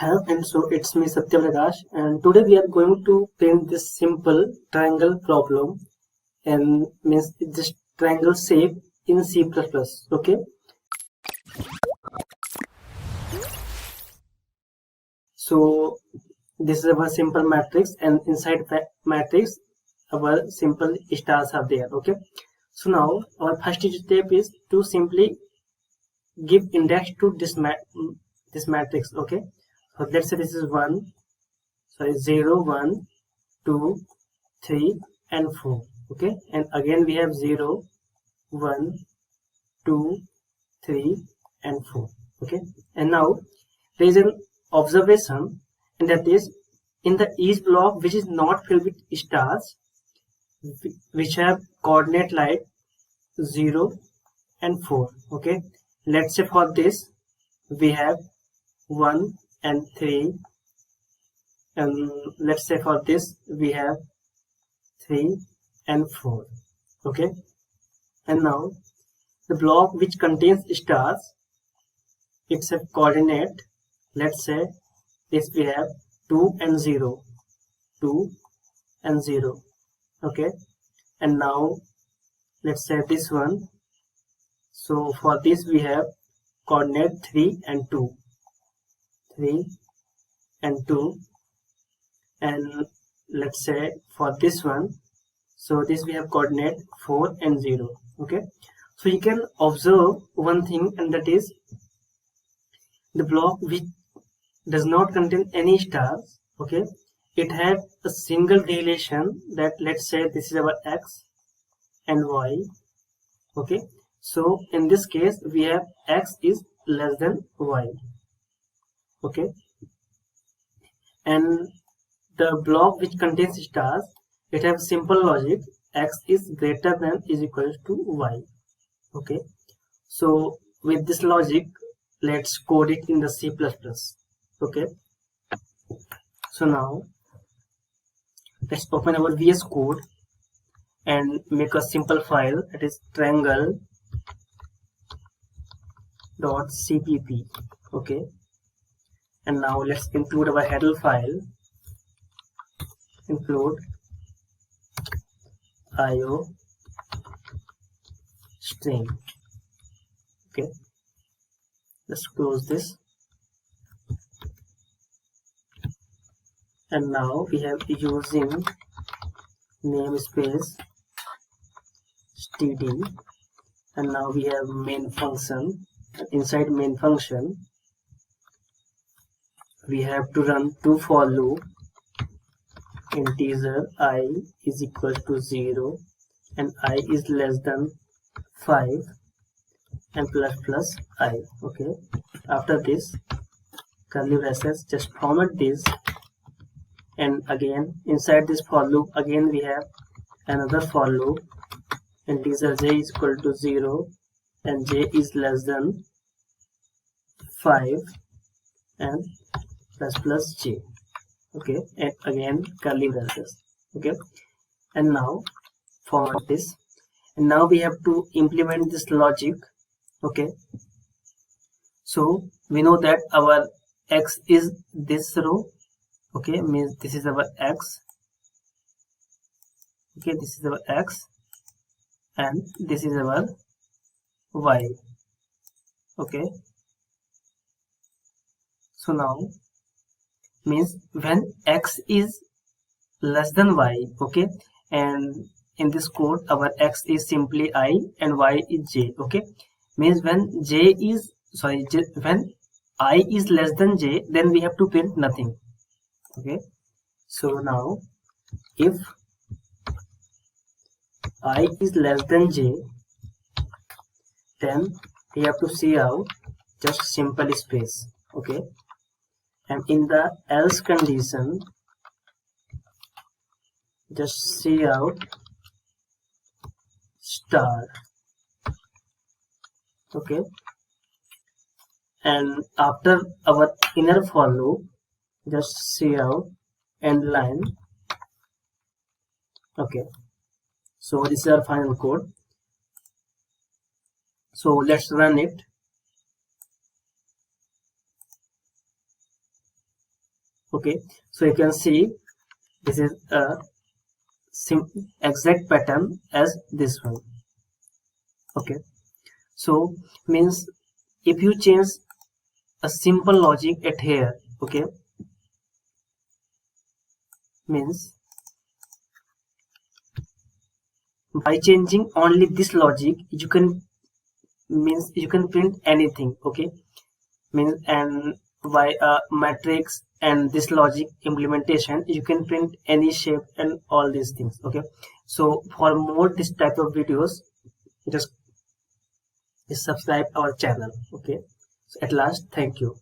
Hello and so it's me Prakash, and today we are going to paint this simple triangle problem and means this triangle shape in C++. Okay, so this is our simple matrix, and inside the matrix our simple stars are there. Okay, so now our first step is to simply give index to this matrix. Okay, so let's say this is 0 1 2 3 and 4. Okay, and again we have 0 1 2 3 and 4. Okay, and now there is an observation, and that is in the each block which is not filled with stars, which have coordinate like 0 and 4. Okay, let's say for this we have 1 and 3, and let's say for this we have 3 and 4. Okay, and now the block which contains stars, it's a coordinate. Let's say this we have 2 and 0, 2 and 0. Okay, and now let's say this one, so for this we have coordinate 3 and 2, 3 and 2. And let's say for this one, so this we have coordinate 4 and 0. Okay, so you can observe one thing, and that is the block which does not contain any stars, okay, it has a single relation, that let's say this is our x and y. Okay, so in this case we have x is less than y. Okay, and the block which contains stars, it has simple logic, x is greater than is equal to y. Okay, so with this logic let's code it in the C++. Okay, so now let's open our VS Code and make a simple file, that is triangle.cpp. okay, and now let's include our header file, include IO string. Okay, let's close this, and now we have using namespace std, and now we have main function. Inside main function we have to run two for loop, integer I is equal to 0 and I is less than 5 and plus I. Okay, after this curly braces, just format this, and again inside this for loop again we have another for loop, integer j is equal to 0 and j is less than 5 and plus j. Okay, and again curly braces. Okay, and now format this, and now we have to implement this logic. Okay, so we know that our x is this row. Okay, means this is our x. Okay, this is our x and this is our y. Okay, so now means when x is less than y, okay, and in this code our x is simply I and y is j. Okay, means when when I is less than j, then we have to print nothing. Okay, so now if I is less than j, then we have to see out just simple space. Okay, and in the else condition just see out star. Okay, and after our inner for loop just see out end line. Okay, so this is our final code, so let's run it. Okay, so you can see this is a exact pattern as this one. Okay, so means if you change a simple logic at here, okay, means by changing only this logic you can print anything. Okay, means and by a matrix and this logic implementation you can print any shape and all these things. Okay, so for more this type of videos, just subscribe our channel. Okay, so at last, thank you.